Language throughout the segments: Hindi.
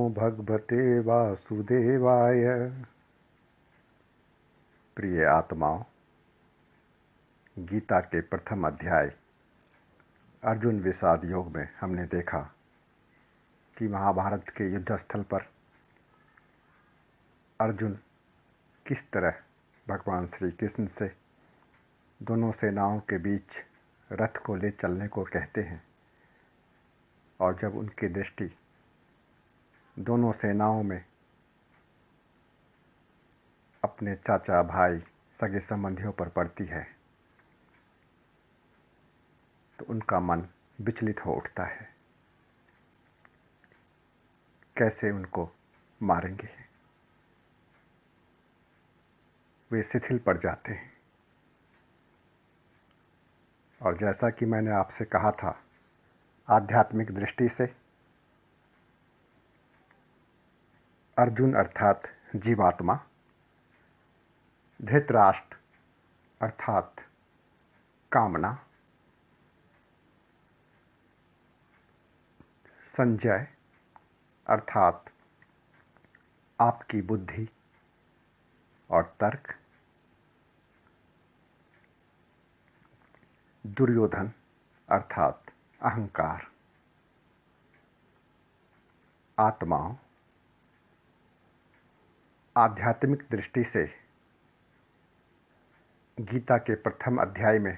भगवते वासुदेवाय। प्रिय आत्माओं, गीता के प्रथम अध्याय अर्जुन विषाद योग में हमने देखा कि महाभारत के युद्ध स्थल पर अर्जुन किस तरह भगवान श्री कृष्ण से दोनों सेनाओं के बीच रथ को ले चलने को कहते हैं, और जब उनकी दृष्टि दोनों सेनाओं में अपने चाचा, भाई, सगे संबंधियों पर पड़ती है तो उनका मन विचलित हो उठता है। कैसे उनको मारेंगे, वे शिथिल पड़ जाते हैं। और जैसा कि मैंने आपसे कहा था, आध्यात्मिक दृष्टि से अर्जुन अर्थात जीवात्मा, धृतराष्ट्र अर्थात कामना, संजय अर्थात आपकी बुद्धि और तर्क, दुर्योधन अर्थात अहंकार। आत्माओं, आध्यात्मिक दृष्टि से गीता के प्रथम अध्याय में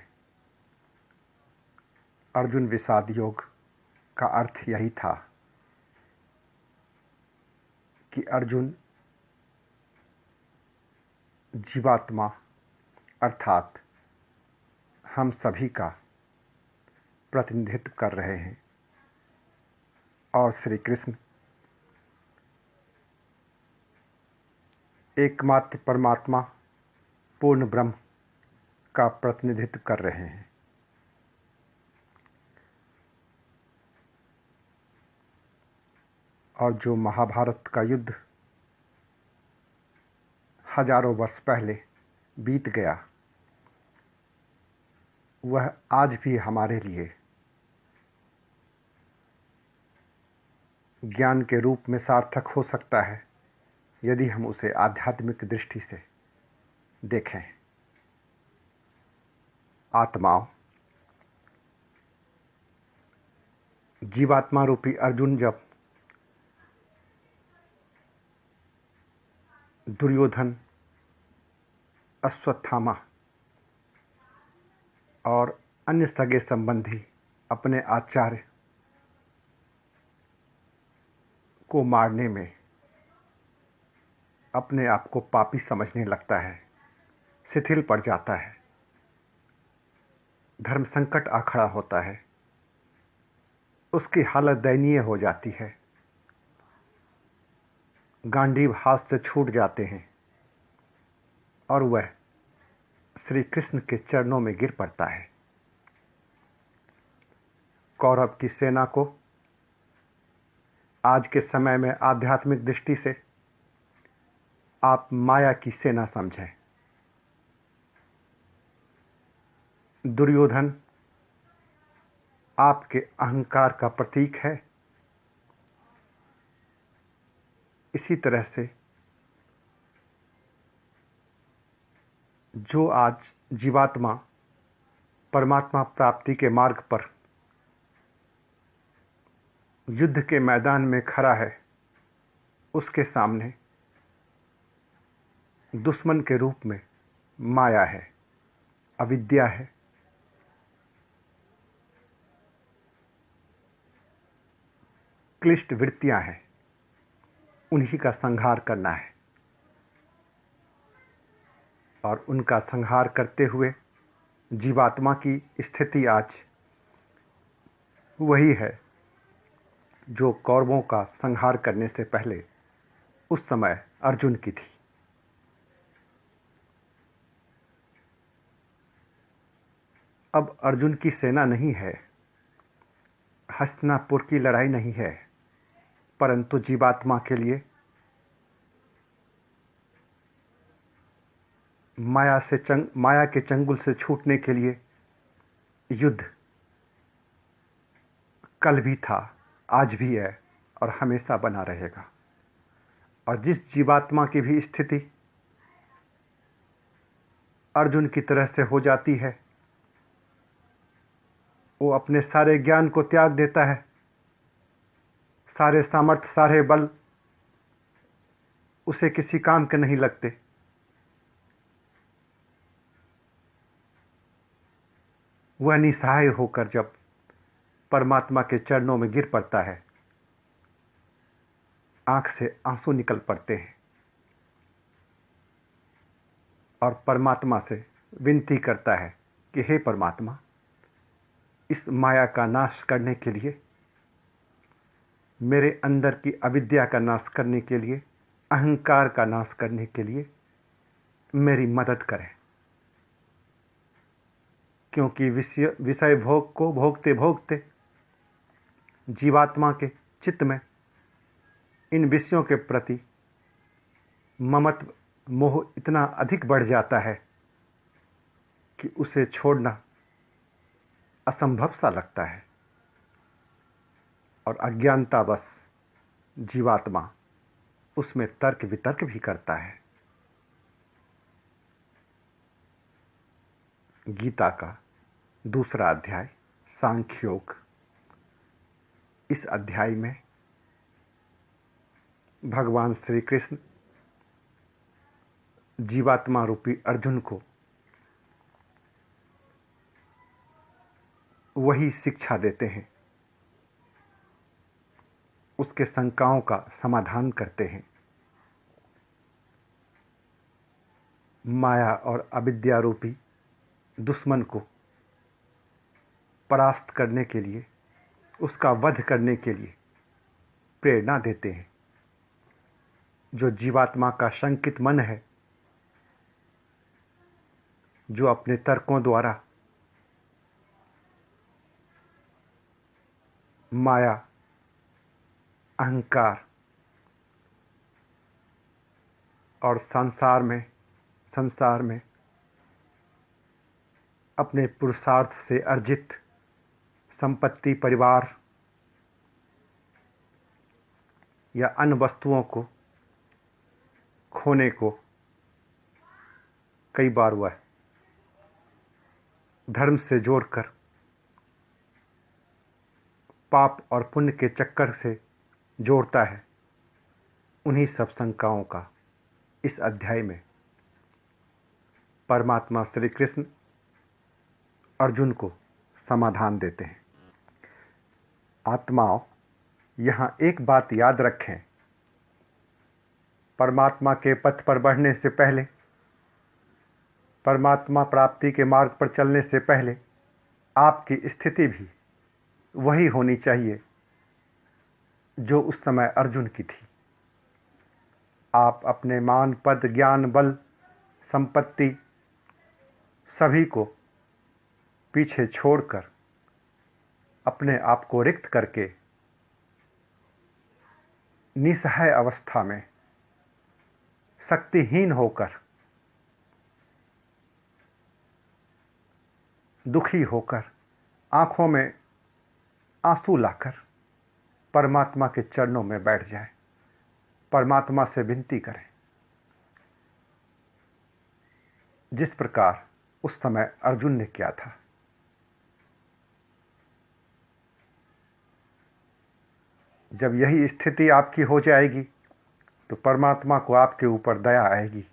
अर्जुन विषाद योग का अर्थ यही था कि अर्जुन जीवात्मा अर्थात हम सभी का प्रतिनिधित्व कर रहे हैं, और श्री कृष्ण एकमात्र परमात्मा पूर्ण ब्रह्म का प्रतिनिधित्व कर रहे हैं। और जो महाभारत का युद्ध हजारों वर्ष पहले बीत गया, वह आज भी हमारे लिए ज्ञान के रूप में सार्थक हो सकता है यदि हम उसे आध्यात्मिक दृष्टि से देखें। आत्माओं, जीवात्मा रूपी अर्जुन जब दुर्योधन, अश्वत्थामा और अन्य सगे संबंधी अपने आचार्य को मारने में अपने आप को पापी समझने लगता है, शिथिल पड़ जाता है, धर्म संकट आ खड़ा होता है, उसकी हालत दयनीय हो जाती है, गांडीव हाथ से छूट जाते हैं और वह श्री कृष्ण के चरणों में गिर पड़ता है। कौरव की सेना को आज के समय में आध्यात्मिक दृष्टि से आप माया की सेना समझें। दुर्योधन आपके अहंकार का प्रतीक है। इसी तरह से जो आज जीवात्मा परमात्मा प्राप्ति के मार्ग पर युद्ध के मैदान में खड़ा है, उसके सामने दुश्मन के रूप में माया है, अविद्या है, क्लिष्ट वृत्तियां हैं। उन्हीं का संहार करना है, और उनका संहार करते हुए जीवात्मा की स्थिति आज वही है जो कौरवों का संहार करने से पहले उस समय अर्जुन की थी। अब अर्जुन की सेना नहीं है, हस्तिनापुर की लड़ाई नहीं है, परंतु जीवात्मा के लिए माया के चंगुल से छूटने के लिए युद्ध कल भी था, आज भी है और हमेशा बना रहेगा। और जिस जीवात्मा की भी स्थिति अर्जुन की तरह से हो जाती है, वो अपने सारे ज्ञान को त्याग देता है, सारे सामर्थ्य, सारे बल उसे किसी काम के नहीं लगते। वह निसहाय होकर जब परमात्मा के चरणों में गिर पड़ता है, आंख से आंसू निकल पड़ते हैं और परमात्मा से विनती करता है कि हे परमात्मा, इस माया का नाश करने के लिए, मेरे अंदर की अविद्या का नाश करने के लिए, अहंकार का नाश करने के लिए मेरी मदद करें। क्योंकि विषय भोग को भोगते भोगते जीवात्मा के चित्त में इन विषयों के प्रति ममत्व, मोह इतना अधिक बढ़ जाता है कि उसे छोड़ना असंभव सा लगता है और अज्ञानतावश जीवात्मा उसमें तर्क वितर्क भी करता है। गीता का दूसरा अध्याय सांख्य योग, इस अध्याय में भगवान श्री कृष्ण जीवात्मा रूपी अर्जुन को वही शिक्षा देते हैं, उसके शंकाओं का समाधान करते हैं। माया और अविद्या रूपी दुश्मन को परास्त करने के लिए, उसका वध करने के लिए प्रेरणा देते हैं। जो जीवात्मा का शंकित मन है, जो अपने तर्कों द्वारा माया, अहंकार और संसार में अपने पुरुषार्थ से अर्जित संपत्ति, परिवार या अन्य वस्तुओं को खोने को कई बार वह धर्म से जोड़कर पाप और पुण्य के चक्कर से जोड़ता है। उन्हीं सब शंकाओं का इस अध्याय में परमात्मा श्री कृष्ण अर्जुन को समाधान देते हैं। आत्माओं, यहाँ एक बात याद रखें, परमात्मा के पथ पर बढ़ने से पहले, परमात्मा प्राप्ति के मार्ग पर चलने से पहले आपकी स्थिति भी वही होनी चाहिए जो उस समय अर्जुन की थी। आप अपने मान, पद, ज्ञान, बल, संपत्ति सभी को पीछे छोड़कर अपने आप को रिक्त करके निसहाय अवस्था में शक्तिहीन होकर, दुखी होकर, आंखों में आंसू लाकर परमात्मा के चरणों में बैठ जाए, परमात्मा से विनती करें। जिस प्रकार उस समय अर्जुन ने किया था। जब यही स्थिति आपकी हो जाएगी तो परमात्मा को आपके ऊपर दया आएगी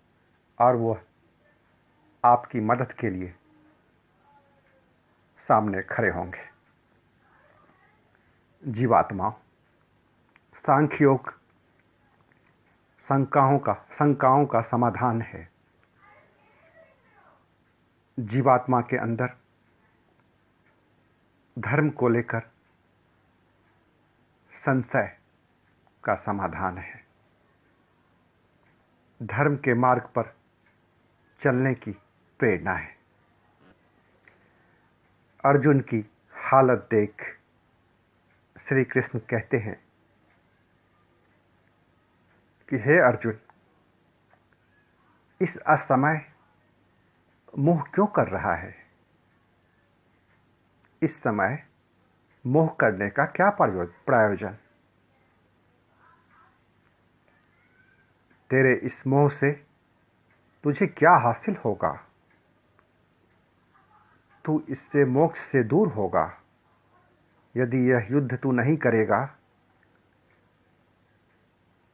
और वह आपकी मदद के लिए सामने खड़े होंगे। जीवात्मा, सांख्य योग शंकाओं का समाधान है। जीवात्मा के अंदर धर्म को लेकर संशय का समाधान है। धर्म के मार्ग पर चलने की प्रेरणा है। अर्जुन की हालत देख श्री कृष्ण कहते हैं कि हे अर्जुन, इस असमय मोह क्यों कर रहा है? इस समय मोह करने का क्या प्रयोजन? तेरे इस मोह से तुझे क्या हासिल होगा? तू इससे मोक्ष से दूर होगा। यदि यह युद्ध तू नहीं करेगा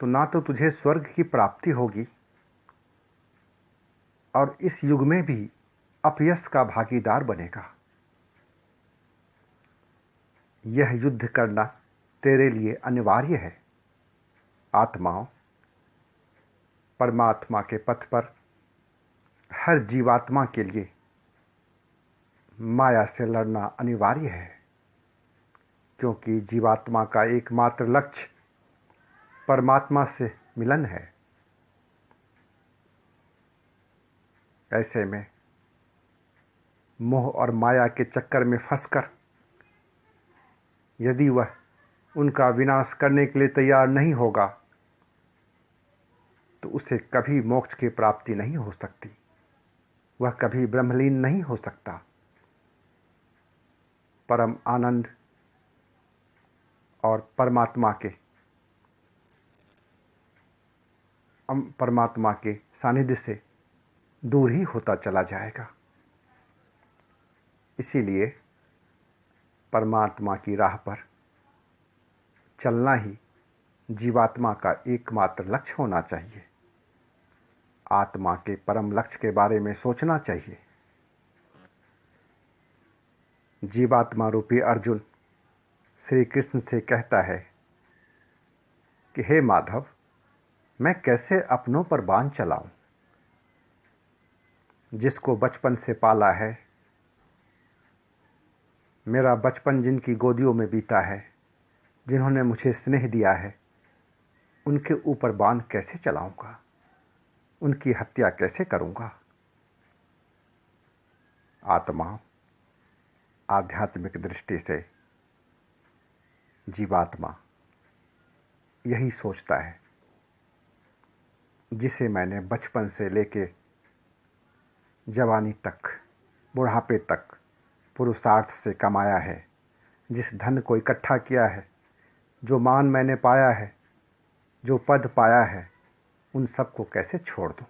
तो ना तो तुझे स्वर्ग की प्राप्ति होगी और इस युग में भी अपयश का भागीदार बनेगा। यह युद्ध करना तेरे लिए अनिवार्य है। आत्माओं, परमात्मा के पथ पर हर जीवात्मा के लिए माया से लड़ना अनिवार्य है, क्योंकि जीवात्मा का एकमात्र लक्ष्य परमात्मा से मिलन है। ऐसे में मोह और माया के चक्कर में फंसकर यदि वह उनका विनाश करने के लिए तैयार नहीं होगा तो उसे कभी मोक्ष की प्राप्ति नहीं हो सकती। वह कभी ब्रह्मलीन नहीं हो सकता। परम आनंद और परमात्मा के सानिध्य से दूर ही होता चला जाएगा। इसीलिए परमात्मा की राह पर चलना ही जीवात्मा का एकमात्र लक्ष्य होना चाहिए। आत्मा के परम लक्ष्य के बारे में सोचना चाहिए। जीवात्मा रूपी अर्जुन श्री कृष्ण से कहता है कि हे माधव, मैं कैसे अपनों पर बाण चलाऊं? जिसको बचपन से पाला है, मेरा बचपन जिनकी गोदियों में बीता है, जिन्होंने मुझे स्नेह दिया है, उनके ऊपर बाण कैसे चलाऊंगा? उनकी हत्या कैसे करूंगा? आत्मा आध्यात्मिक दृष्टि से जीवात्मा यही सोचता है। जिसे मैंने बचपन से लेके जवानी तक, बुढ़ापे तक पुरुषार्थ से कमाया है, जिस धन को इकट्ठा किया है, जो मान मैंने पाया है, जो पद पाया है, उन सबको कैसे छोड़ दूं?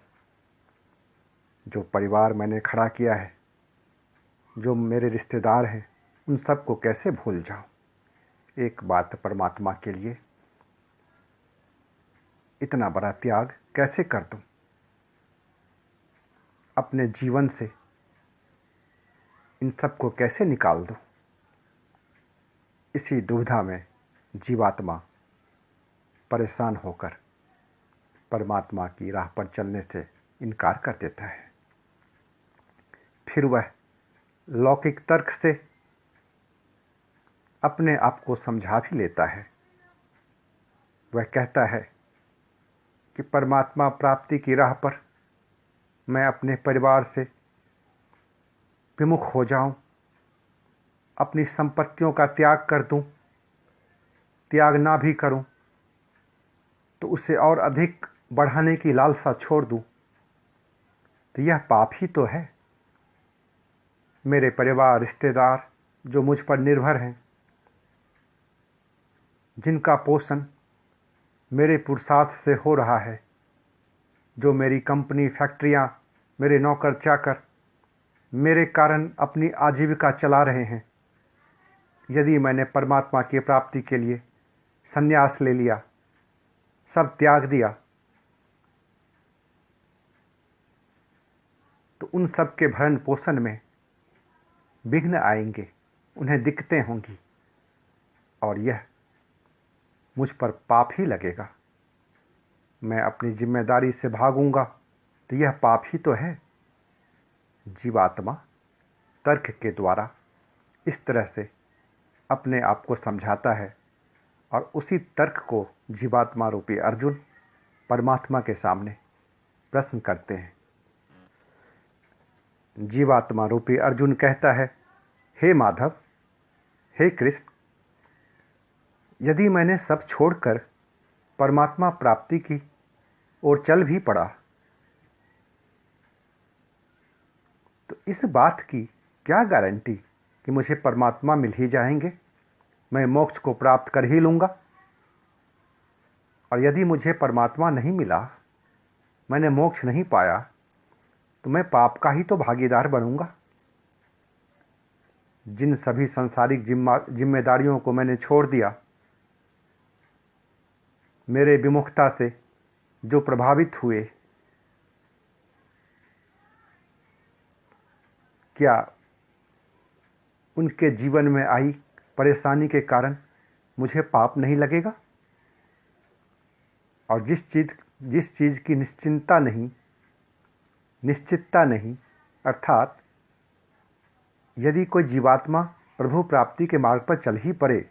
जो परिवार मैंने खड़ा किया है, जो मेरे रिश्तेदार हैं, उन सबको कैसे भूल जाऊं? एक बात परमात्मा के लिए इतना बड़ा त्याग कैसे कर दूं? अपने जीवन से इन सबको कैसे निकाल दूं? इसी दुविधा में जीवात्मा परेशान होकर परमात्मा की राह पर चलने से इनकार कर देता है। फिर वह लौकिक तर्क से अपने आप को समझा भी लेता है। वह कहता है कि परमात्मा प्राप्ति की राह पर मैं अपने परिवार से विमुख हो जाऊं, अपनी संपत्तियों का त्याग कर दूं, त्याग ना भी करूं तो उसे और अधिक बढ़ाने की लालसा छोड़ दूं, तो यह पाप ही तो है। मेरे परिवार, रिश्तेदार जो मुझ पर निर्भर हैं, जिनका पोषण मेरे पुरुषार्थ से हो रहा है, जो मेरी कंपनी, फैक्ट्रियां, मेरे नौकर चाकर मेरे कारण अपनी आजीविका चला रहे हैं, यदि मैंने परमात्मा की प्राप्ति के लिए संन्यास ले लिया, सब त्याग दिया, तो उन सब के भरण पोषण में विघ्न आएंगे, उन्हें दिक्कतें होंगी और यह मुझ पर पाप ही लगेगा। मैं अपनी जिम्मेदारी से भागूंगा तो यह पाप ही तो है। जीवात्मा तर्क के द्वारा इस तरह से अपने आप को समझाता है और उसी तर्क को जीवात्मा रूपी अर्जुन परमात्मा के सामने प्रश्न करते हैं। जीवात्मा रूपी अर्जुन कहता है, हे माधव, हे कृष्ण, यदि मैंने सब छोड़कर परमात्मा प्राप्ति की ओर चल भी पड़ा तो इस बात की क्या गारंटी कि मुझे परमात्मा मिल ही जाएंगे, मैं मोक्ष को प्राप्त कर ही लूंगा? और यदि मुझे परमात्मा नहीं मिला मैंने मोक्ष नहीं पाया तो मैं पाप का ही तो भागीदार बनूंगा। जिन सभी सांसारिक जिम्मेदारियों को मैंने छोड़ दिया, मेरे विमुखता से जो प्रभावित हुए, क्या उनके जीवन में आई परेशानी के कारण मुझे पाप नहीं लगेगा? और जिस चीज़ की निश्चितता नहीं, अर्थात यदि कोई जीवात्मा प्रभु प्राप्ति के मार्ग पर चल ही पड़े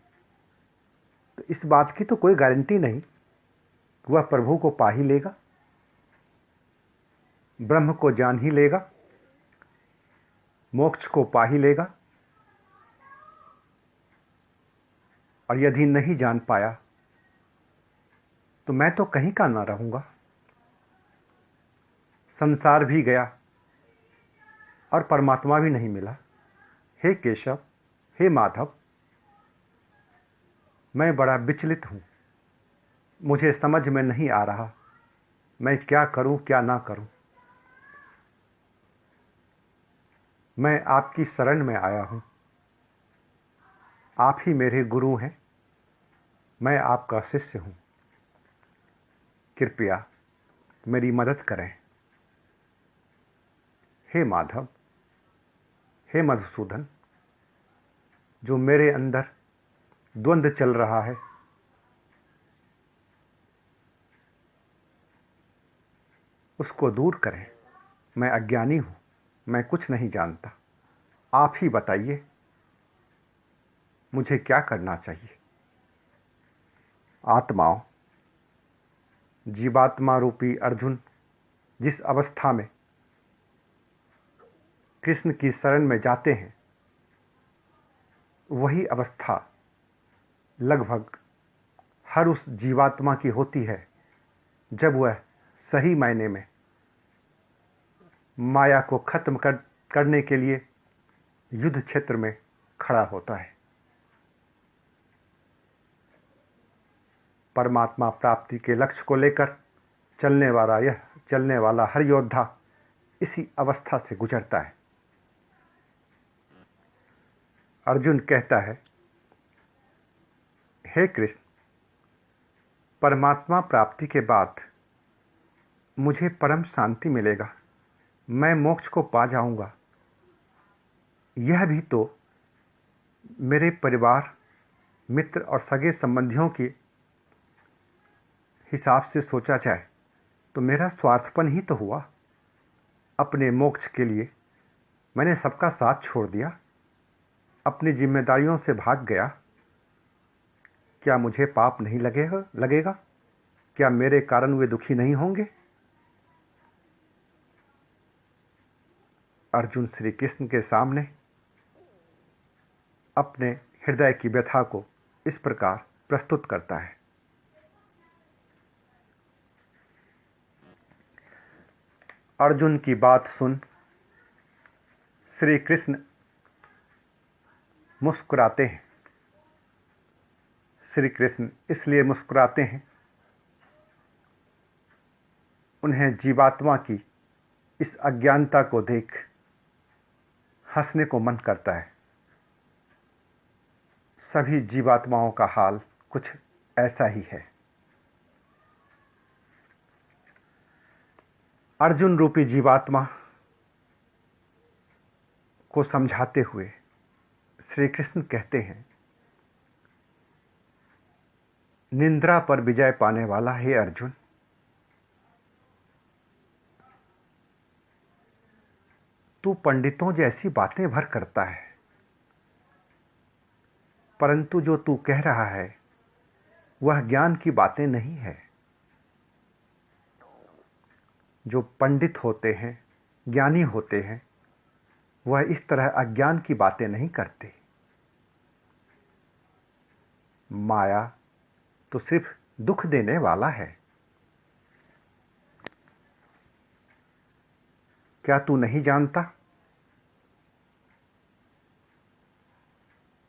तो इस बात की तो कोई गारंटी नहीं वह प्रभु को पा ही लेगा, ब्रह्म को जान ही लेगा, मोक्ष को पा ही लेगा। और यदि नहीं जान पाया तो मैं तो कहीं का ना रहूंगा। संसार भी गया और परमात्मा भी नहीं मिला। हे केशव, हे माधव, मैं बड़ा विचलित हूं। मुझे समझ में नहीं आ रहा मैं क्या करूं क्या ना करूं। मैं आपकी शरण में आया हूं। आप ही मेरे गुरु हैं, मैं आपका शिष्य हूं। कृपया मेरी मदद करें। हे माधव, हे मधुसूदन, जो मेरे अंदर द्वंद्व चल रहा है उसको दूर करें। मैं अज्ञानी हूं, मैं कुछ नहीं जानता। आप ही बताइए मुझे क्या करना चाहिए। आत्माओं, जीवात्मा रूपी अर्जुन जिस अवस्था में कृष्ण की शरण में जाते हैं वही अवस्था लगभग हर उस जीवात्मा की होती है जब वह सही मायने में माया को खत्म करने के लिए युद्ध क्षेत्र में खड़ा होता है। परमात्मा प्राप्ति के लक्ष्य को लेकर चलने वाला हर योद्धा इसी अवस्था से गुजरता है। अर्जुन कहता है, हे कृष्ण, परमात्मा प्राप्ति के बाद मुझे परम शांति मिलेगा, मैं मोक्ष को पा जाऊंगा। यह भी तो मेरे परिवार, मित्र और सगे संबंधियों के हिसाब से सोचा जाए तो मेरा स्वार्थपन ही तो हुआ। अपने मोक्ष के लिए मैंने सबका साथ छोड़ दिया, अपनी जिम्मेदारियों से भाग गया। क्या मुझे पाप नहीं लगेगा? क्या मेरे कारण वे दुखी नहीं होंगे? अर्जुन श्री कृष्ण के सामने अपने हृदय की व्यथा को इस प्रकार प्रस्तुत करता है। अर्जुन की बात सुन श्री कृष्ण मुस्कुराते हैं। श्री कृष्ण इसलिए मुस्कुराते हैं, उन्हें जीवात्मा की इस अज्ञानता को देख हंसने को मन करता है। सभी जीवात्माओं का हाल कुछ ऐसा ही है। अर्जुन रूपी जीवात्मा को समझाते हुए श्री कृष्ण कहते हैं, निंद्रा पर विजय पाने वाला हे अर्जुन, तू पंडितों जैसी बातें भर करता है, परंतु जो तू कह रहा है वह ज्ञान की बातें नहीं है। जो पंडित होते हैं, ज्ञानी होते हैं, वह इस तरह अज्ञान की बातें नहीं करते। माया तो सिर्फ दुख देने वाला है। क्या तू नहीं जानता?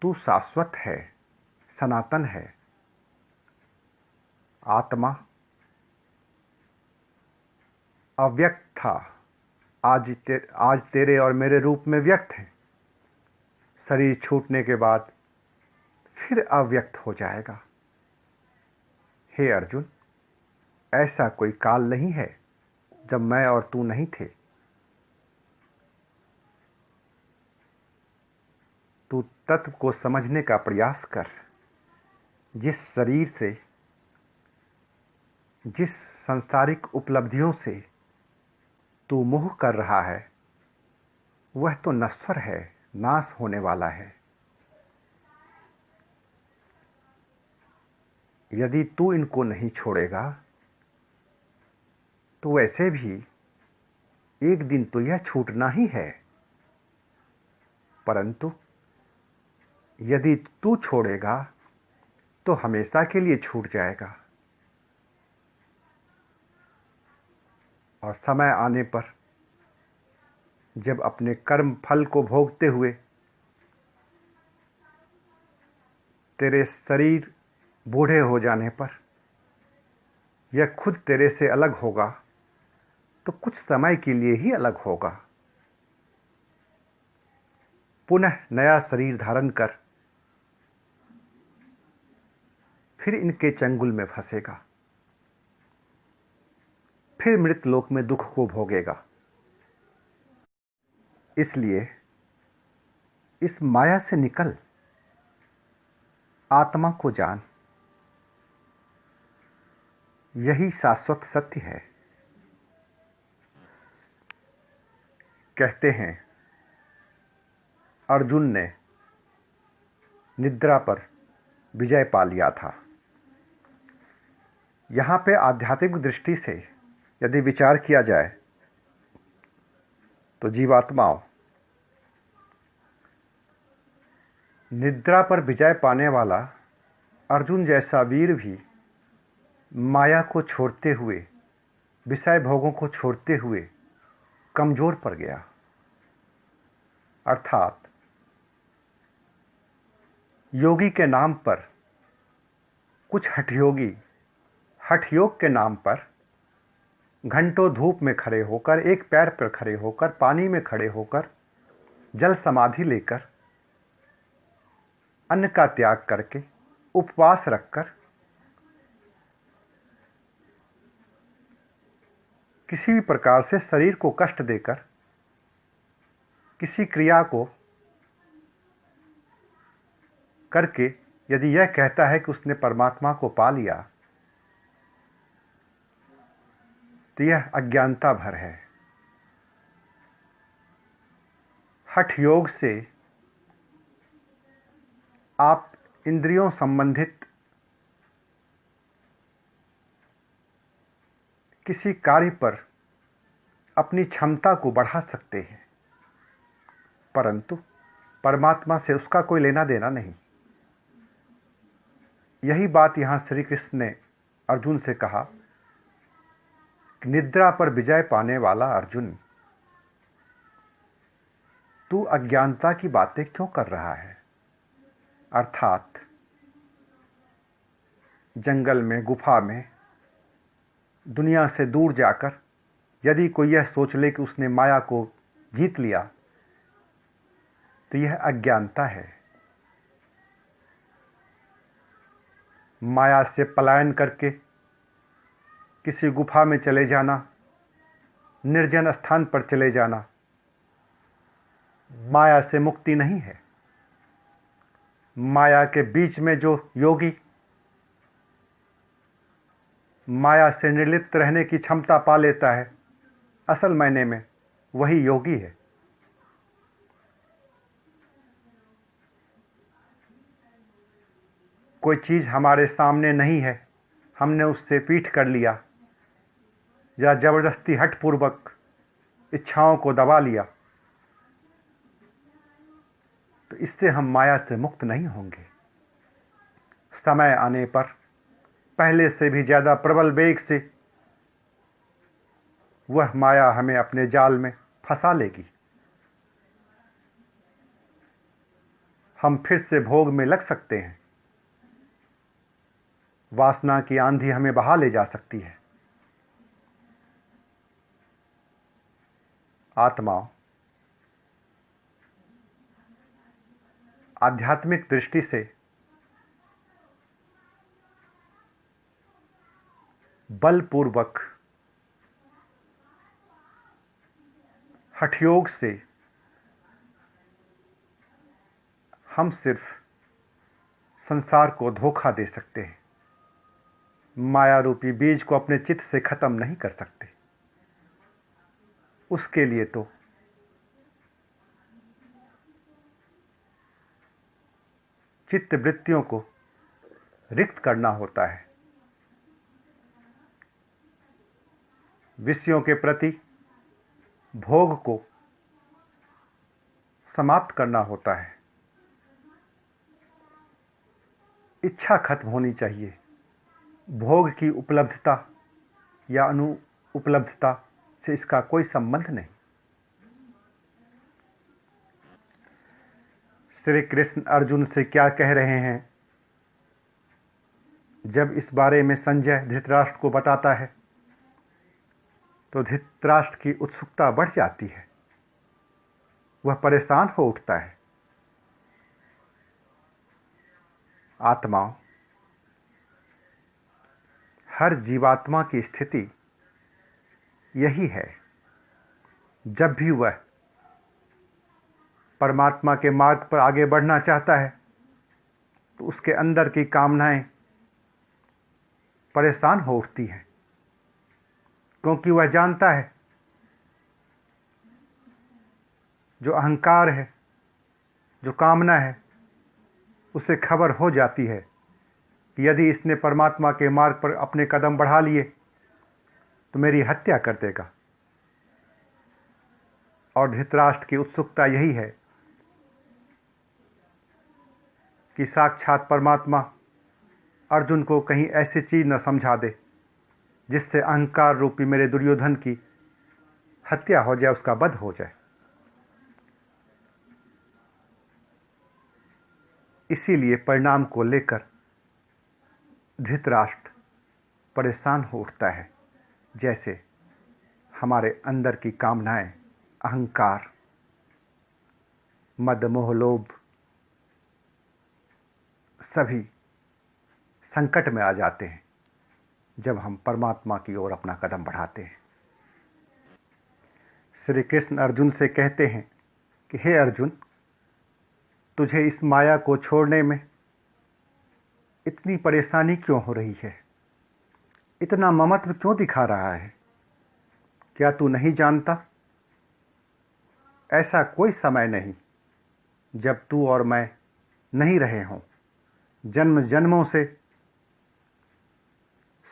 तू शाश्वत है, सनातन है। आत्मा अव्यक्त था, आज तेरे और मेरे रूप में व्यक्त है। शरीर छूटने के बाद फिर अव्यक्त हो जाएगा। हे अर्जुन, ऐसा कोई काल नहीं है जब मैं और तू नहीं थे। तू तत्व को समझने का प्रयास कर। जिस शरीर से, जिस सांसारिक उपलब्धियों से तू मोह कर रहा है, वह तो नश्वर है, नाश होने वाला है। यदि तू इनको नहीं छोड़ेगा तो वैसे भी एक दिन तो यह छूटना ही है। परंतु यदि तू छोड़ेगा तो हमेशा के लिए छूट जाएगा, और समय आने पर जब अपने कर्म फल को भोगते हुए तेरे शरीर बूढ़े हो जाने पर यह खुद तेरे से अलग होगा, तो कुछ समय के लिए ही अलग होगा। पुनः नया शरीर धारण कर फिर इनके चंगुल में फंसेगा, फिर मृत लोक में दुख को भोगेगा। इसलिए इस माया से निकल, आत्मा को जान। यही शाश्वत सत्य है। कहते हैं अर्जुन ने निद्रा पर विजय पा लिया था। यहाँ पे आध्यात्मिक दृष्टि से यदि विचार किया जाए तो जीवात्माओं, निद्रा पर विजय पाने वाला अर्जुन जैसा वीर भी माया को छोड़ते हुए, विषय भोगों को छोड़ते हुए कमजोर पड़ गया। अर्थात योगी के नाम पर कुछ हठयोगी हठयोग के नाम पर घंटों धूप में खड़े होकर, एक पैर पर खड़े होकर, पानी में खड़े होकर, जल समाधि लेकर, अन्न का त्याग करके, उपवास रखकर, किसी भी प्रकार से शरीर को कष्ट देकर किसी क्रिया को करके यदि यह कहता है कि उसने परमात्मा को पा लिया, तो यह अज्ञानता भर है। हठ योग से आप इंद्रियों संबंधित किसी कार्य पर अपनी क्षमता को बढ़ा सकते हैं, परंतु परमात्मा से उसका कोई लेना देना नहीं। यही बात यहाँ श्री कृष्ण ने अर्जुन से कहा कि निद्रा पर विजय पाने वाला अर्जुन, तू अज्ञानता की बातें क्यों कर रहा है? अर्थात जंगल में, गुफा में, दुनिया से दूर जाकर यदि कोई यह सोच ले कि उसने माया को जीत लिया, तो यह अज्ञानता है। माया से पलायन करके किसी गुफा में चले जाना, निर्जन स्थान पर चले जाना, माया से मुक्ति नहीं है। माया के बीच में जो योगी माया से निर्लिप्त रहने की क्षमता पा लेता है, असल मायने में वही योगी है। कोई चीज हमारे सामने नहीं है, हमने उससे पीठ कर लिया या जबरदस्ती हठपूर्वक इच्छाओं को दबा लिया, तो इससे हम माया से मुक्त नहीं होंगे। समय आने पर पहले से भी ज्यादा प्रबल वेग से वह माया हमें अपने जाल में फंसा लेगी। हम फिर से भोग में लग सकते हैं। वासना की आंधी हमें बहा ले जा सकती है। आत्माओं, आध्यात्मिक दृष्टि से बलपूर्वक हठयोग से हम सिर्फ संसार को धोखा दे सकते हैं, माया रूपी बीज को अपने चित्त से खत्म नहीं कर सकते। उसके लिए तो चित्त वृत्तियों को रिक्त करना होता है, विषयों के प्रति भोग को समाप्त करना होता है। इच्छा खत्म होनी चाहिए। भोग की उपलब्धता या उपलब्धता से इसका कोई संबंध नहीं। श्री कृष्ण अर्जुन से क्या कह रहे हैं? जब इस बारे में संजय धृतराष्ट्र को बताता है तो धृतराष्ट्र की उत्सुकता बढ़ जाती है, वह परेशान हो उठता है। आत्माओं, हर जीवात्मा की स्थिति यही है। जब भी वह परमात्मा के मार्ग पर आगे बढ़ना चाहता है तो उसके अंदर की कामनाएं परेशान हो उठती हैं, क्योंकि वह जानता है जो अहंकार है, जो कामना है, उसे खबर हो जाती है कि यदि इसने परमात्मा के मार्ग पर अपने कदम बढ़ा लिए तो मेरी हत्या कर देगा। और धृतराष्ट्र की उत्सुकता यही है कि साक्षात परमात्मा अर्जुन को कहीं ऐसी चीज न समझा दे जिससे अहंकार रूपी मेरे दुर्योधन की हत्या हो जाए, उसका वध हो जाए। इसीलिए परिणाम को लेकर धृतराष्ट्र परेशान हो उठता है। जैसे हमारे अंदर की कामनाएं, अहंकार, मद, मोह, लोभ सभी संकट में आ जाते हैं जब हम परमात्मा की ओर अपना कदम बढ़ाते हैं। श्री कृष्ण अर्जुन से कहते हैं कि हे अर्जुन, तुझे इस माया को छोड़ने में इतनी परेशानी क्यों हो रही है? इतना ममत्व क्यों दिखा रहा है? क्या तू नहीं जानता? ऐसा कोई समय नहीं जब तू और मैं नहीं रहे हों। जन्म जन्मों से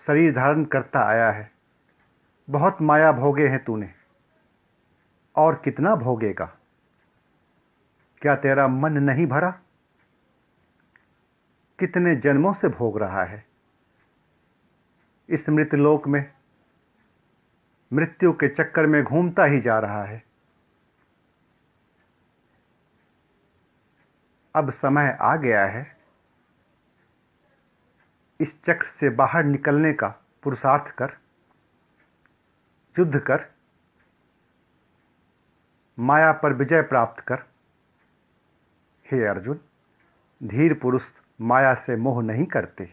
शरीर धारण करता आया है। बहुत माया भोगे हैं तूने, और कितना भोगेगा? क्या तेरा मन नहीं भरा? कितने जन्मों से भोग रहा है। इस मृतलोक में मृत्यु के चक्कर में घूमता ही जा रहा है। अब समय आ गया है इस चक्र से बाहर निकलने का पुरुषार्थ कर, युद्ध कर, माया पर विजय प्राप्त कर। हे अर्जुन, धीर पुरुष माया से मोह नहीं करते।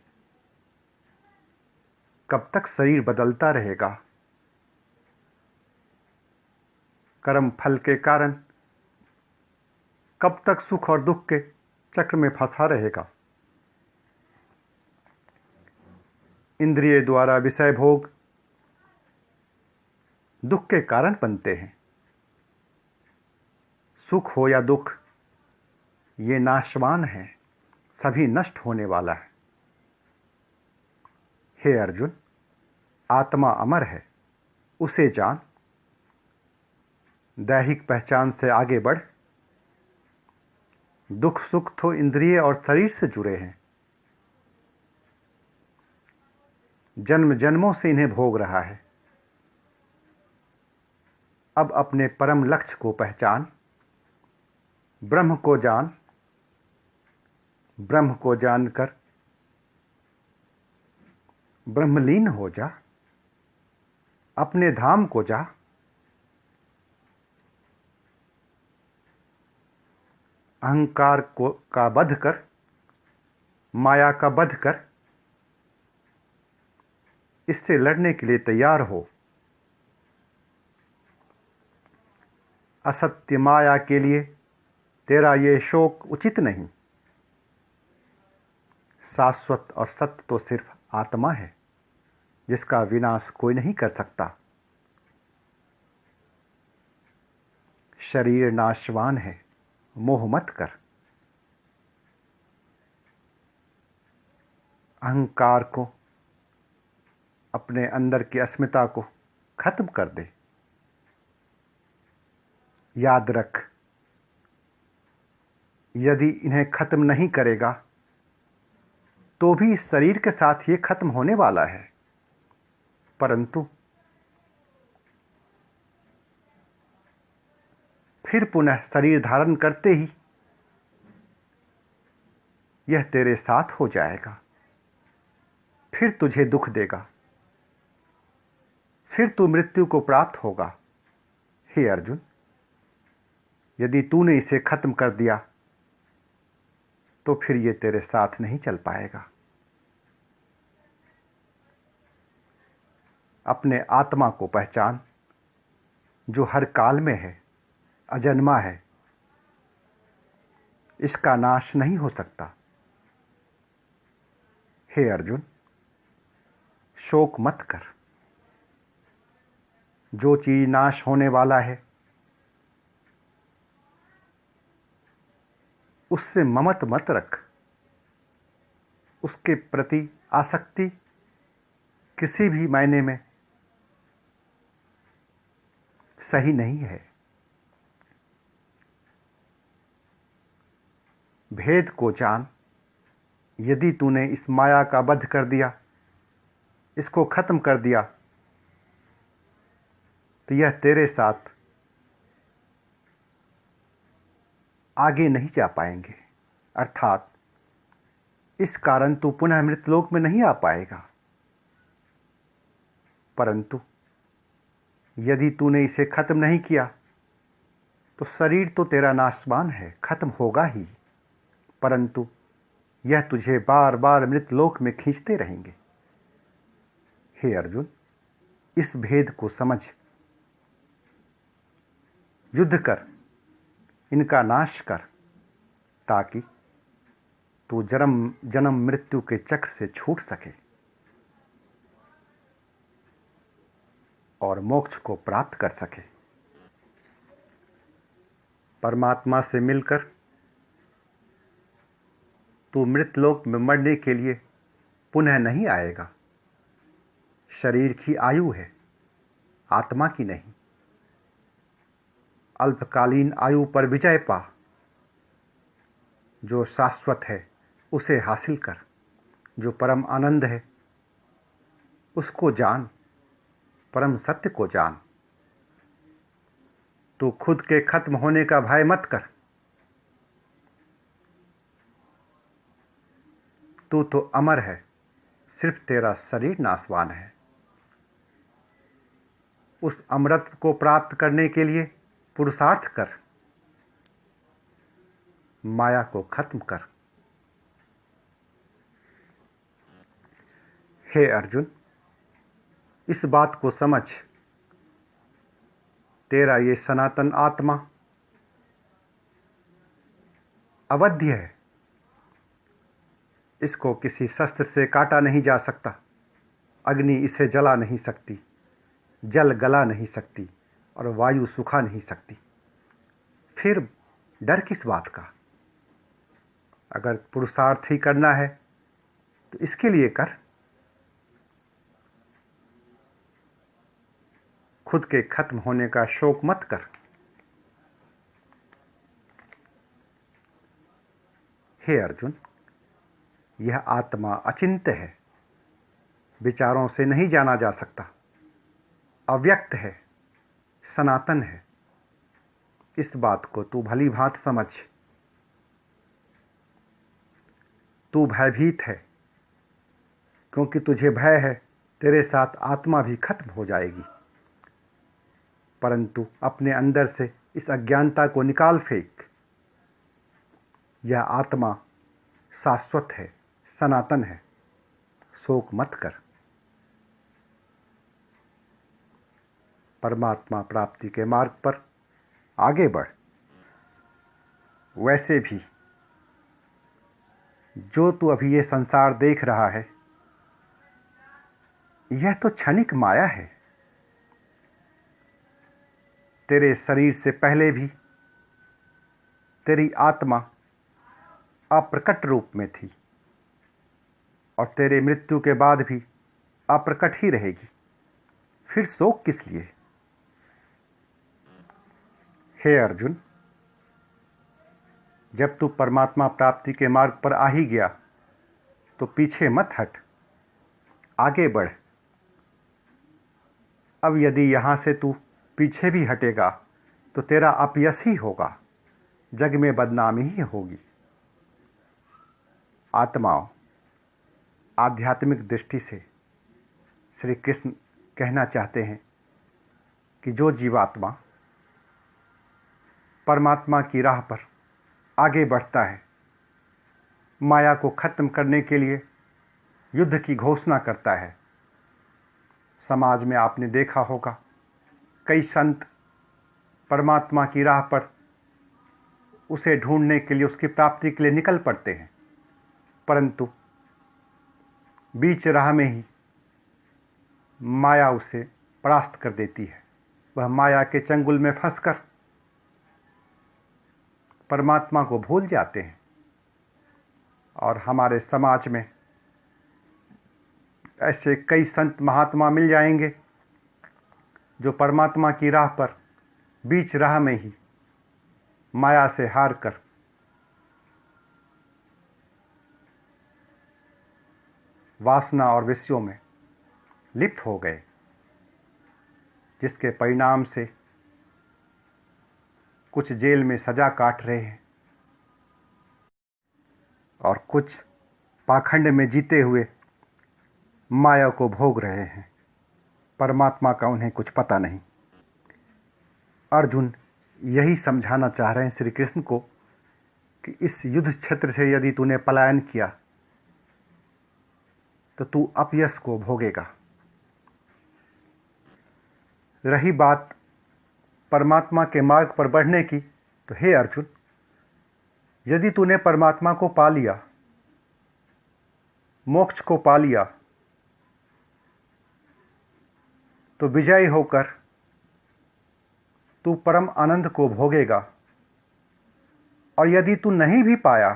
कब तक शरीर बदलता रहेगा? कर्म फल के कारण कब तक सुख और दुख के चक्र में फंसा रहेगा? इंद्रिय द्वारा विषय भोग दुख के कारण बनते हैं। सुख हो या दुख, ये नाशवान है, सभी नष्ट होने वाला है। हे अर्जुन, आत्मा अमर है, उसे जान। दैहिक पहचान से आगे बढ़। दुख सुख तो इंद्रिय और शरीर से जुड़े हैं। जन्म जन्मों से इन्हें भोग रहा है। अब अपने परम लक्ष्य को पहचान, ब्रह्म को जान। ब्रह्म को जानकर ब्रह्मलीन हो जा, अपने धाम को जा। अहंकार को का वध कर, माया का वध कर, इससे लड़ने के लिए तैयार हो। असत्य माया के लिए तेरा ये शोक उचित नहीं। शाश्वत और सत्य तो सिर्फ आत्मा है, जिसका विनाश कोई नहीं कर सकता। शरीर नाशवान है, मोह मत कर। अहंकार को, अपने अंदर की अस्मिता को खत्म कर दे। याद रख, यदि इन्हें खत्म नहीं करेगा तो भी इस शरीर के साथ ये खत्म होने वाला है, परंतु फिर पुनः शरीर धारण करते ही यह तेरे साथ हो जाएगा। फिर तुझे दुख देगा, फिर तू मृत्यु को प्राप्त होगा। हे अर्जुन, यदि तूने इसे खत्म कर दिया तो फिर ये तेरे साथ नहीं चल पाएगा। अपने आत्मा को पहचान, जो हर काल में है, अजन्मा है। इसका नाश नहीं हो सकता। हे अर्जुन, शोक मत कर। जो चीज नाश होने वाला है उससे ममत मत रख। उसके प्रति आसक्ति किसी भी मायने में सही नहीं है। भेद को जान। यदि तूने इस माया का वध कर दिया, इसको खत्म कर दिया, तो यह तेरे साथ आगे नहीं जा पाएंगे। अर्थात इस कारण तू पुनः मृतलोक में नहीं आ पाएगा। परंतु यदि तूने इसे खत्म नहीं किया तो शरीर तो तेरा नाशवान है, खत्म होगा ही, परंतु यह तुझे बार बार मृतलोक में खींचते रहेंगे। हे अर्जुन, इस भेद को समझ, युद्ध कर, इनका नाश कर, ताकि तू जन्म मृत्यु के चक्र से छूट सके और मोक्ष को प्राप्त कर सके। परमात्मा से मिलकर तू मृतलोक में मरने के लिए पुनः नहीं आएगा। शरीर की आयु है, आत्मा की नहीं। अल्पकालीन आयु पर विजय पा। जो शाश्वत है उसे हासिल कर। जो परम आनंद है उसको जान, परम सत्य को जान। तू खुद के खत्म होने का भय मत कर। तू तो अमर है, सिर्फ तेरा शरीर नाशवान है। उस अमरत्व को प्राप्त करने के लिए पुरुषार्थ कर। माया को खत्म कर। हे अर्जुन, इस बात को समझ, तेरा ये सनातन आत्मा अवध्य है। इसको किसी शस्त्र से काटा नहीं जा सकता। अग्नि इसे जला नहीं सकती, जल गला नहीं सकती और वायु सुखा नहीं सकती। फिर डर किस बात का? अगर पुरुषार्थ ही करना है तो इसके लिए कर। खुद के खत्म होने का शोक मत कर। हे अर्जुन, यह आत्मा अचिंत्य है, विचारों से नहीं जाना जा सकता, अव्यक्त है, सनातन है। इस बात को तू भली भांति समझ। तू भयभीत है क्योंकि तुझे भय है तेरे साथ आत्मा भी खत्म हो जाएगी। परंतु अपने अंदर से इस अज्ञानता को निकाल फेंक। यह आत्मा शाश्वत है, सनातन है, शोक मत कर। परमात्मा प्राप्ति के मार्ग पर आगे बढ़। वैसे भी जो तू अभी ये संसार देख रहा है, यह तो क्षणिक माया है। तेरे शरीर से पहले भी तेरी आत्मा अप्रकट रूप में थी और तेरे मृत्यु के बाद भी अप्रकट ही रहेगी। फिर शोक किस लिए? हे अर्जुन, जब तू परमात्मा प्राप्ति के मार्ग पर आ ही गया तो पीछे मत हट, आगे बढ़। अब यदि यहां से तू पीछे भी हटेगा तो तेरा अपयश ही होगा, जग में बदनामी ही होगी। आत्माओं, आध्यात्मिक दृष्टि से श्री कृष्ण कहना चाहते हैं कि जो जीवात्मा परमात्मा की राह पर आगे बढ़ता है, माया को खत्म करने के लिए युद्ध की घोषणा करता है। समाज में आपने देखा होगा, कई संत परमात्मा की राह पर उसे ढूंढने के लिए, उसकी प्राप्ति के लिए निकल पड़ते हैं, परंतु बीच राह में ही माया उसे परास्त कर देती है। वह माया के चंगुल में फंसकर परमात्मा को भूल जाते हैं। और हमारे समाज में ऐसे कई संत महात्मा मिल जाएंगे जो परमात्मा की राह पर बीच राह में ही माया से हार कर वासना और विषयों में लिप्त हो गए, जिसके परिणाम से कुछ जेल में सजा काट रहे हैं और कुछ पाखंड में जीते हुए माया को भोग रहे हैं। परमात्मा का उन्हें कुछ पता नहीं। अर्जुन यही समझाना चाह रहे हैं श्री कृष्ण को कि इस युद्ध क्षेत्र से यदि तूने पलायन किया तो तू अपयश को भोगेगा। रही बात परमात्मा के मार्ग पर बढ़ने की, तो हे अर्जुन, यदि तूने परमात्मा को पा लिया, मोक्ष को पा लिया, तो विजयी होकर तू परम आनंद को भोगेगा। और यदि तू नहीं भी पाया,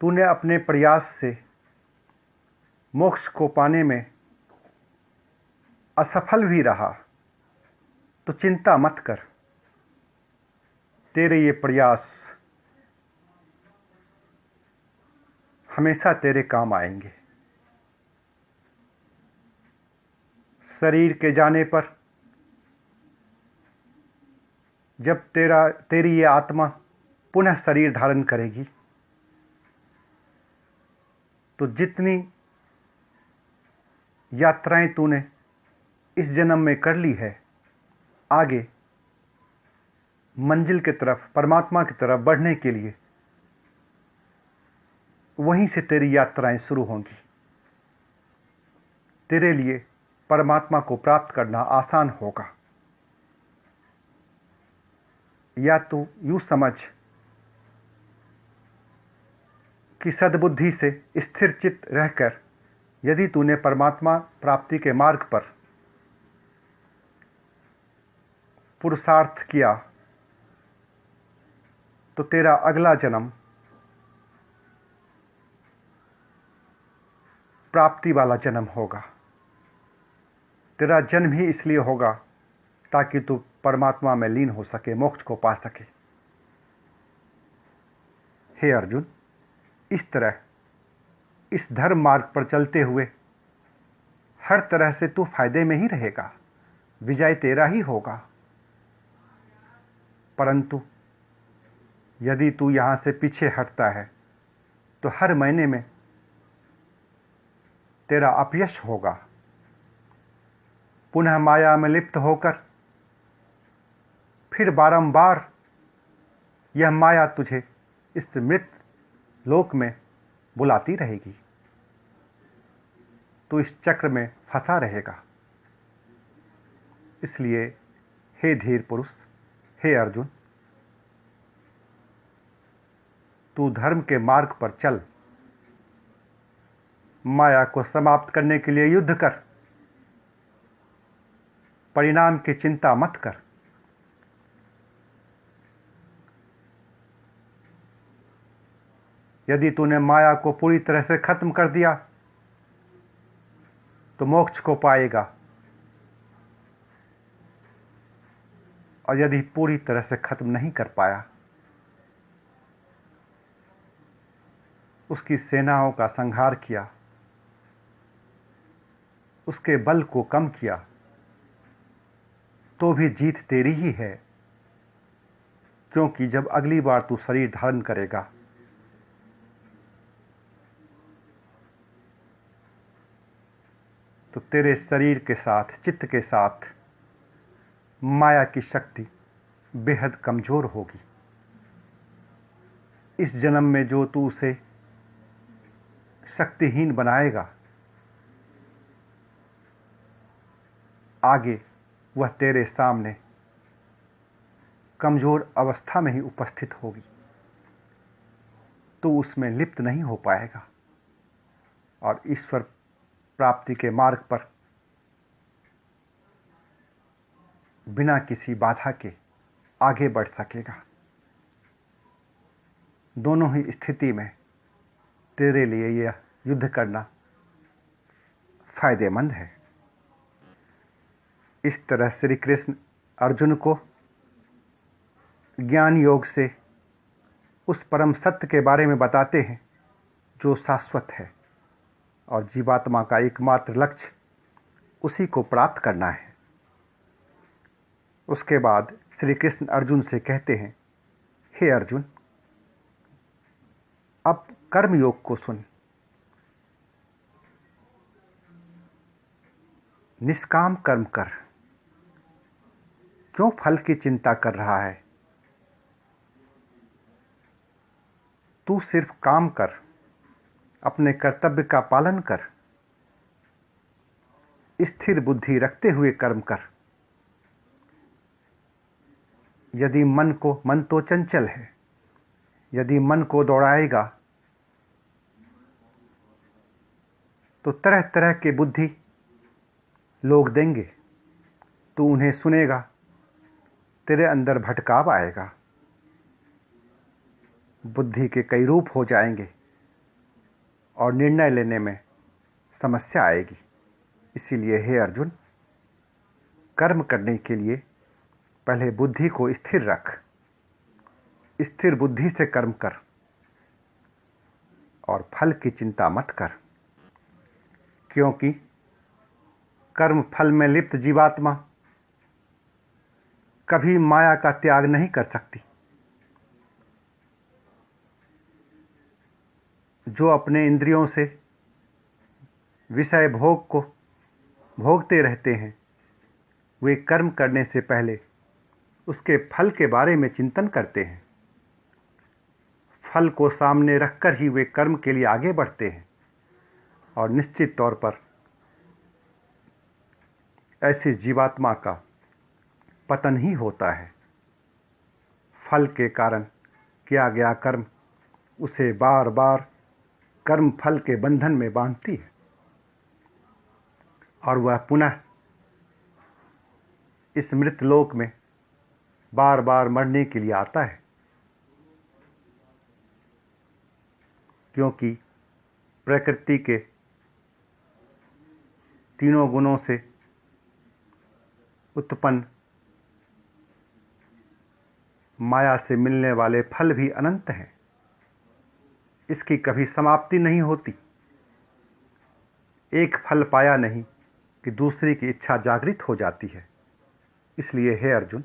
तूने अपने प्रयास से मोक्ष को पाने में असफल भी रहा, तो चिंता मत कर। तेरे ये प्रयास हमेशा तेरे काम आएंगे। शरीर के जाने पर जब तेरी ये आत्मा पुनः शरीर धारण करेगी, तो जितनी यात्राएं तूने इस जन्म में कर ली है, आगे मंजिल की तरफ, परमात्मा की तरफ बढ़ने के लिए वहीं से तेरी यात्राएं शुरू होंगी। तेरे लिए परमात्मा को प्राप्त करना आसान होगा। या तू यूं समझ कि सद्बुद्धि से स्थिर चित्त रहकर यदि तूने परमात्मा प्राप्ति के मार्ग पर पुरुषार्थ किया, तो तेरा अगला जन्म प्राप्ति वाला जन्म होगा। तेरा जन्म ही इसलिए होगा ताकि तू परमात्मा में लीन हो सके, मोक्ष को पा सके। हे अर्जुन, इस तरह इस धर्म मार्ग पर चलते हुए हर तरह से तू फायदे में ही रहेगा, विजय तेरा ही होगा। परंतु यदि तू यहां से पीछे हटता है तो हर महीने में तेरा अपयश होगा। पुनः माया में लिप्त होकर फिर बारंबार यह माया तुझे इस मृत लोक में बुलाती रहेगी, तो इस चक्र में फंसा रहेगा। इसलिए हे धीर पुरुष, हे अर्जुन, तू धर्म के मार्ग पर चल, माया को समाप्त करने के लिए युद्ध कर, परिणाम की चिंता मत कर। यदि तूने माया को पूरी तरह से खत्म कर दिया तो मोक्ष को पाएगा, और यदि पूरी तरह से खत्म नहीं कर पाया, उसकी सेनाओं का संहार किया, उसके बल को कम किया, तो भी जीत तेरी ही है। क्योंकि जब अगली बार तू शरीर धारण करेगा तो तेरे शरीर के साथ, चित्त के साथ माया की शक्ति बेहद कमजोर होगी। इस जन्म में जो तू उसे शक्तिहीन बनाएगा, आगे वह तेरे सामने कमजोर अवस्था में ही उपस्थित होगी, तो उसमें लिप्त नहीं हो पाएगा और ईश्वर प्राप्ति के मार्ग पर बिना किसी बाधा के आगे बढ़ सकेगा। दोनों ही स्थिति में तेरे लिए यह युद्ध करना फायदेमंद है। इस तरह श्री कृष्ण अर्जुन को ज्ञान योग से उस परम सत्य के बारे में बताते हैं जो शाश्वत है, और जीवात्मा का एकमात्र लक्ष्य उसी को प्राप्त करना है। उसके बाद श्री कृष्ण अर्जुन से कहते हैं, हे अर्जुन, अब कर्म योग को सुन। निष्काम कर्म कर, क्यों फल की चिंता कर रहा है? तू सिर्फ काम कर, अपने कर्तव्य का पालन कर, स्थिर बुद्धि रखते हुए कर्म कर। यदि मन तो चंचल है, यदि मन को दौड़ाएगा तो तरह तरह के बुद्धि लोग देंगे, तू उन्हें सुनेगा, तेरे अंदर भटकाव आएगा, बुद्धि के कई रूप हो जाएंगे और निर्णय लेने में समस्या आएगी। इसीलिए हे अर्जुन, कर्म करने के लिए पहले बुद्धि को स्थिर रख, स्थिर बुद्धि से कर्म कर और फल की चिंता मत कर। क्योंकि कर्म फल में लिप्त जीवात्मा कभी माया का त्याग नहीं कर सकती। जो अपने इंद्रियों से विषय भोग को भोगते रहते हैं, वे कर्म करने से पहले उसके फल के बारे में चिंतन करते हैं। फल को सामने रखकर ही वे कर्म के लिए आगे बढ़ते हैं, और निश्चित तौर पर ऐसी जीवात्मा का पतन ही होता है। फल के कारण किया गया कर्म उसे बार बार कर्म फल के बंधन में बांधती है, और वह पुनः इस मृत लोक में बार बार मरने के लिए आता है। क्योंकि प्रकृति के तीनों गुणों से उत्पन्न माया से मिलने वाले फल भी अनंत हैं, इसकी कभी समाप्ति नहीं होती। एक फल पाया नहीं कि दूसरे की इच्छा जागृत हो जाती है। इसलिए हे अर्जुन,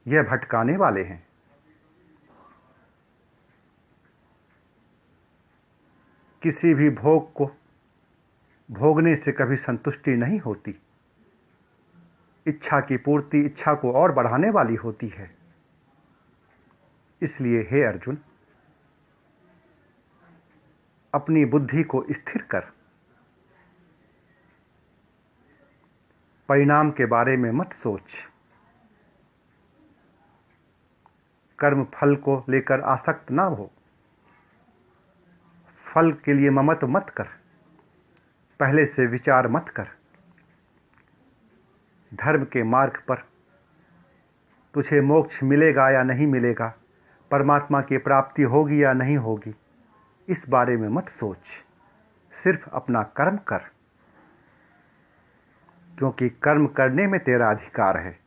यह भटकाने वाले हैं। किसी भी भोग को भोगने से कभी संतुष्टि नहीं होती। इच्छा की पूर्ति इच्छा को और बढ़ाने वाली होती है। इसलिए हे अर्जुन, अपनी बुद्धि को स्थिर कर। परिणाम के बारे में मत सोच। कर्म फल को लेकर आसक्त ना हो। फल के लिए ममत मत कर। पहले से विचार मत कर। धर्म के मार्ग पर तुझे मोक्ष मिलेगा या नहीं मिलेगा, परमात्मा की प्राप्ति होगी या नहीं होगी, इस बारे में मत सोच। सिर्फ अपना कर्म कर, क्योंकि कर्म करने में तेरा अधिकार है,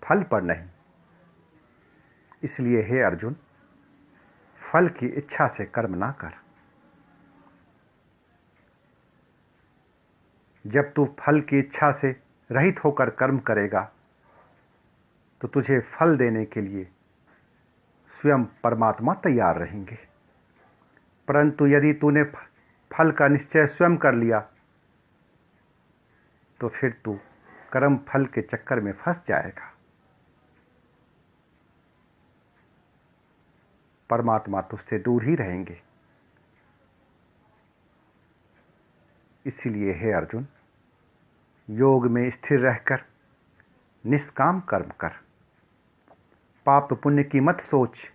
फल पर नहीं। इसलिए हे अर्जुन, फल की इच्छा से कर्म ना कर। जब तू फल की इच्छा से रहित होकर कर्म करेगा तो तुझे फल देने के लिए स्वयं परमात्मा तैयार रहेंगे। परंतु यदि तूने फल का निश्चय स्वयं कर लिया तो फिर तू कर्म फल के चक्कर में फंस जाएगा। परमात्मा तुझसे दूर ही रहेंगे। इसलिए हे अर्जुन, योग में स्थिर रहकर निष्काम कर्म कर। पाप पुण्य की मत सोच।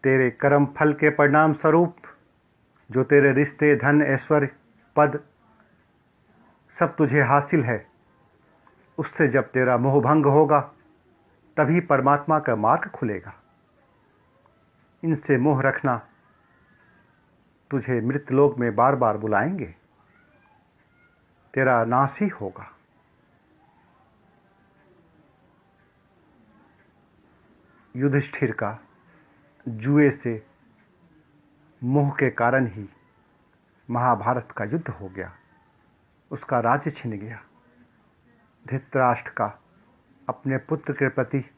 तेरे कर्म फल के परिणाम स्वरूप जो तेरे रिश्ते, धन, ऐश्वर्य, पद सब तुझे हासिल है, उससे जब तेरा मोह भंग होगा तभी परमात्मा का मार्ग खुलेगा। इनसे मोह रखना तुझे मृतलोक में बार बार बुलाएंगे, तेरा नाश ही होगा। युधिष्ठिर का जुए से मोह के कारण ही महाभारत का युद्ध हो गया, उसका राज्य छिन गया। धृतराष्ट्र का अपने पुत्र के प्रति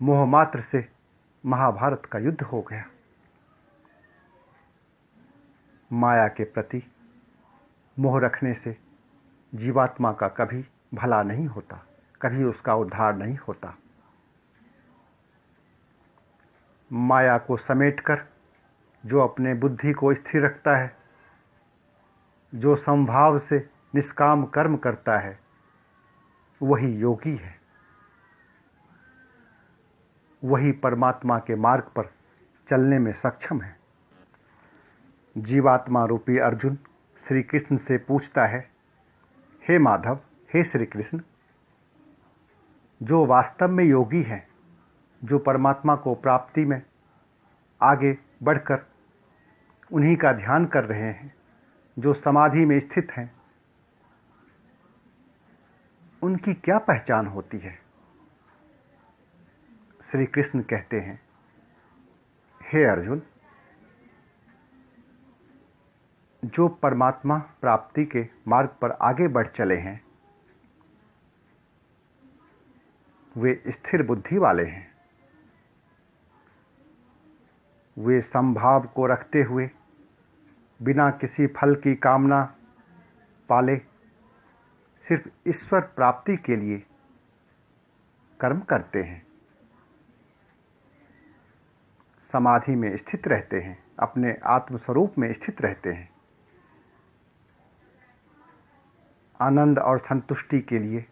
मोह मात्र से महाभारत का युद्ध हो गया। माया के प्रति मोह रखने से जीवात्मा का कभी भला नहीं होता, कभी उसका उद्धार नहीं होता। माया को समेटकर जो अपने बुद्धि को स्थिर रखता है, जो समभाव से निष्काम कर्म करता है, वही योगी है। वही परमात्मा के मार्ग पर चलने में सक्षम है। जीवात्मा रूपी अर्जुन श्री कृष्ण से पूछता है, हे माधव, हे श्री कृष्ण, जो वास्तव में योगी हैं, जो परमात्मा को प्राप्ति में आगे बढ़कर उन्हीं का ध्यान कर रहे हैं, जो समाधि में स्थित हैं, उनकी क्या पहचान होती है? श्री कृष्ण कहते हैं, हे अर्जुन, जो परमात्मा प्राप्ति के मार्ग पर आगे बढ़ चले हैं, वे स्थिर बुद्धि वाले हैं। वे समभाव को रखते हुए बिना किसी फल की कामना पाले सिर्फ ईश्वर प्राप्ति के लिए कर्म करते हैं। समाधि में स्थित रहते हैं, अपने आत्मस्वरूप में स्थित रहते हैं। आनंद और संतुष्टि के लिए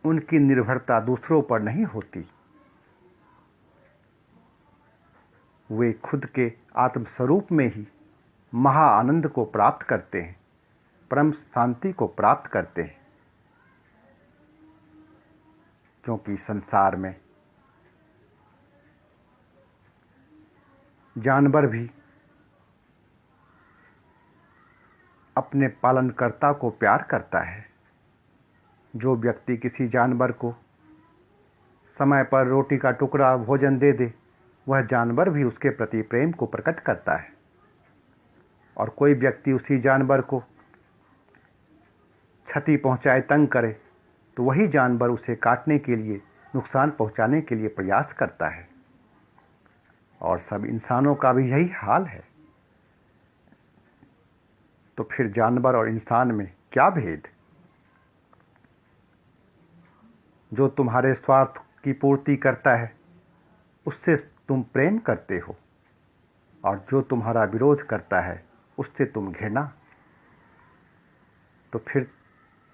उनकी निर्भरता दूसरों पर नहीं होती। वे खुद के आत्मस्वरूप में ही महा आनंद को प्राप्त करते हैं, परम शांति को प्राप्त करते हैं। क्योंकि संसार में जानवर भी अपने पालनकर्ता को प्यार करता है। जो व्यक्ति किसी जानवर को समय पर रोटी का टुकड़ा भोजन दे दे, वह जानवर भी उसके प्रति प्रेम को प्रकट करता है। और कोई व्यक्ति उसी जानवर को क्षति पहुंचाए, तंग करे, तो वही जानवर उसे काटने के लिए, नुकसान पहुंचाने के लिए प्रयास करता है। और सब इंसानों का भी यही हाल है। तो फिर जानवर और इंसान में क्या भेद? जो तुम्हारे स्वार्थ की पूर्ति करता है, उससे तुम प्रेम करते हो, और जो तुम्हारा विरोध करता है उससे तुम घृणा, तो फिर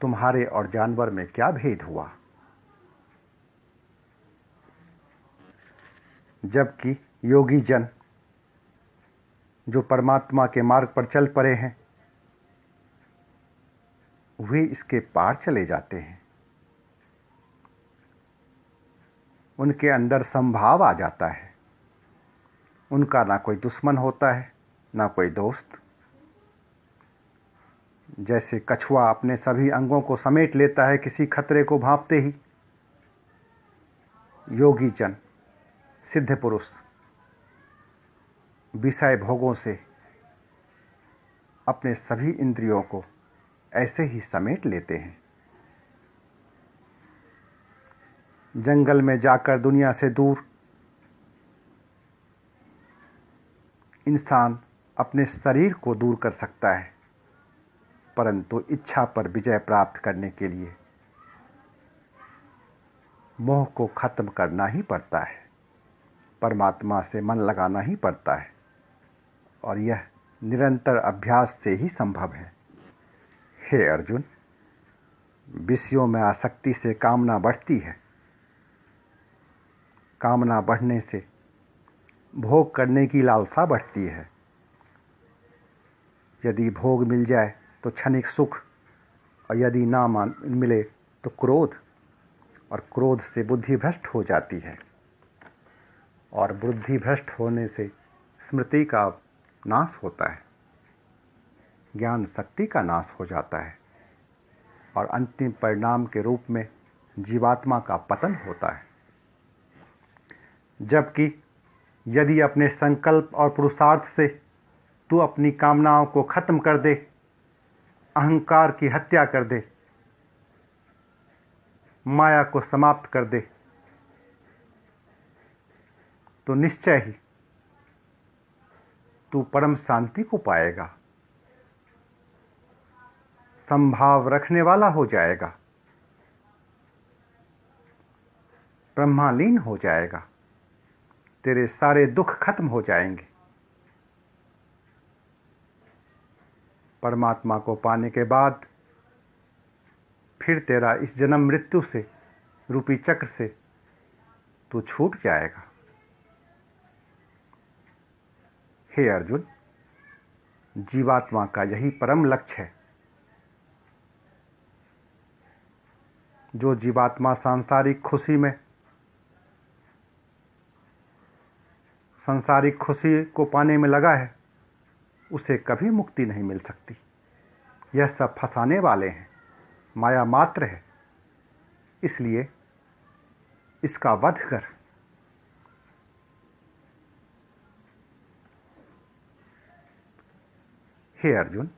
तुम्हारे और जानवर में क्या भेद हुआ? जबकि योगी जन जो परमात्मा के मार्ग पर चल पड़े हैं वे इसके पार चले जाते हैं। उनके अंदर समभाव आ जाता है। उनका ना कोई दुश्मन होता है ना कोई दोस्त। जैसे कछुआ अपने सभी अंगों को समेट लेता है किसी खतरे को भांपते ही, योगी जन सिद्ध पुरुष विषय भोगों से अपने सभी इंद्रियों को ऐसे ही समेट लेते हैं। जंगल में जाकर दुनिया से दूर इंसान अपने शरीर को दूर कर सकता है, परंतु इच्छा पर विजय प्राप्त करने के लिए मोह को खत्म करना ही पड़ता है, परमात्मा से मन लगाना ही पड़ता है, और यह निरंतर अभ्यास से ही संभव है। हे अर्जुन, विषयों में आसक्ति से कामना बढ़ती है। कामना बढ़ने से भोग करने की लालसा बढ़ती है। यदि भोग मिल जाए तो क्षणिक सुख, और यदि ना मिले तो क्रोध, और क्रोध से बुद्धि भ्रष्ट हो जाती है, और बुद्धि भ्रष्ट होने से स्मृति का नाश होता है, ज्ञान शक्ति का नाश हो जाता है, और अंतिम परिणाम के रूप में जीवात्मा का पतन होता है। जबकि यदि अपने संकल्प और पुरुषार्थ से तू अपनी कामनाओं को खत्म कर दे, अहंकार की हत्या कर दे, माया को समाप्त कर दे, तो निश्चय ही तू परम शांति को पाएगा, संभाव रखने वाला हो जाएगा, ब्रह्मालीन हो जाएगा, तेरे सारे दुख खत्म हो जाएंगे। परमात्मा को पाने के बाद फिर तेरा इस जन्म मृत्यु से रूपी चक्र से तू छूट जाएगा। हे अर्जुन, जीवात्मा का यही परम लक्ष्य है। जो जीवात्मा सांसारिक खुशी को पाने में लगा है उसे कभी मुक्ति नहीं मिल सकती। यह सब फंसाने वाले हैं, माया मात्र है, इसलिए इसका वध कर। हे अर्जुन,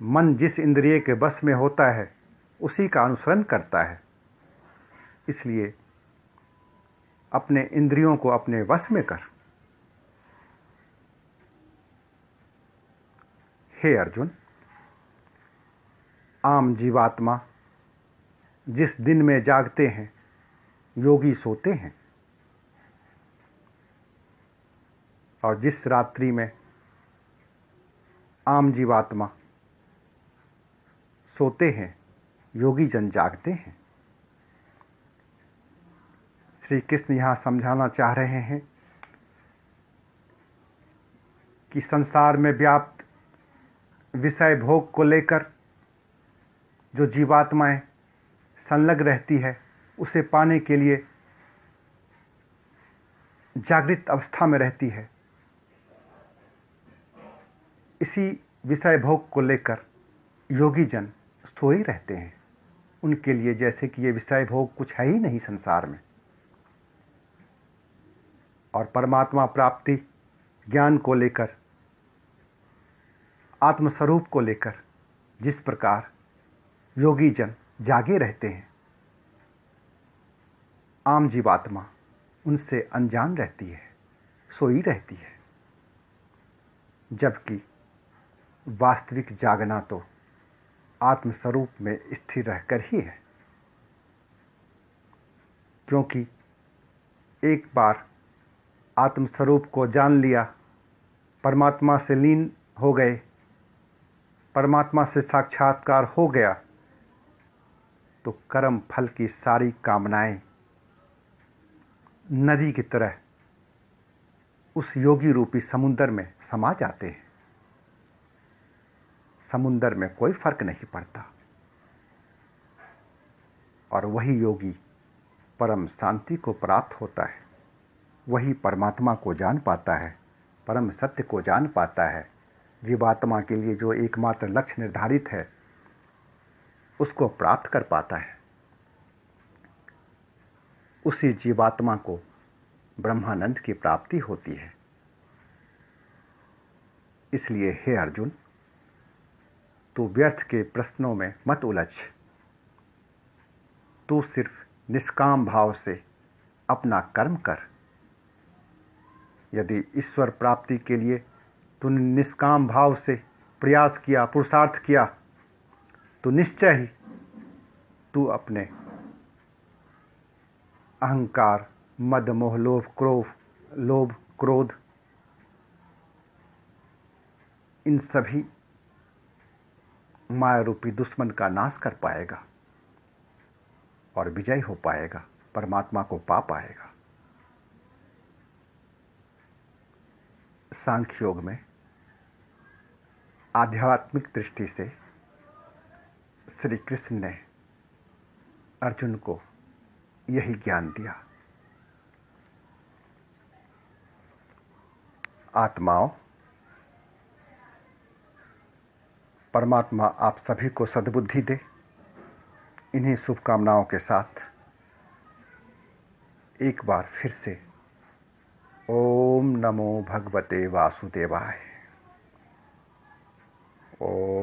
मन जिस इंद्रिय के बस में होता है उसी का अनुसरण करता है, इसलिए अपने इंद्रियों को अपने वश में कर। हे अर्जुन, आम जीवात्मा जिस दिन में जागते हैं योगी सोते हैं, और जिस रात्रि में आम जीवात्मा सोते हैं योगी जन जागते हैं। श्री कृष्ण यहाँ समझाना चाह रहे हैं कि संसार में व्याप्त विषय भोग को लेकर जो जीवात्माएं संलग्न रहती है उसे पाने के लिए जागृत अवस्था में रहती है। इसी विषय भोग को लेकर योगी जन सोए रहते हैं। उनके लिए जैसे कि ये विषय भोग कुछ है ही नहीं संसार में, और परमात्मा प्राप्ति ज्ञान को लेकर, आत्मस्वरूप को लेकर जिस प्रकार योगी जन जागे रहते हैं, आम जीवात्मा उनसे अनजान रहती है, सोई रहती है। जबकि वास्तविक जागना तो आत्मस्वरूप में स्थिर रहकर ही है, क्योंकि एक बार आत्मस्वरूप को जान लिया परमात्मा से लीन हो गए, परमात्मा से साक्षात्कार हो गया, तो कर्म फल की सारी कामनाएं नदी की तरह उस योगी रूपी समुंदर में समा जाते हैं। समुंदर में कोई फर्क नहीं पड़ता और वही योगी परम शांति को प्राप्त होता है, वही परमात्मा को जान पाता है, परम सत्य को जान पाता है। जीवात्मा के लिए जो एकमात्र लक्ष्य निर्धारित है उसको प्राप्त कर पाता है। उसी जीवात्मा को ब्रह्मानंद की प्राप्ति होती है। इसलिए हे अर्जुन, तू व्यर्थ के प्रश्नों में मत उलझ। तू सिर्फ निष्काम भाव से अपना कर्म कर। यदि ईश्वर प्राप्ति के लिए तूने निष्काम भाव से प्रयास किया, पुरुषार्थ किया, तो निश्चय ही तू अपने अहंकार, मद, मोह, लोभ, क्रोध, इन सभी माया रूपी दुश्मन का नाश कर पाएगा और विजय हो पाएगा, परमात्मा को पा पाएगा। सांख्य योग में आध्यात्मिक दृष्टि से श्री कृष्ण ने अर्जुन को यही ज्ञान दिया। आत्माओं, परमात्मा आप सभी को सद्बुद्धि दे। इन्हीं शुभकामनाओं के साथ एक बार फिर से ओम नमो भगवते वासुदेवाय। ओम।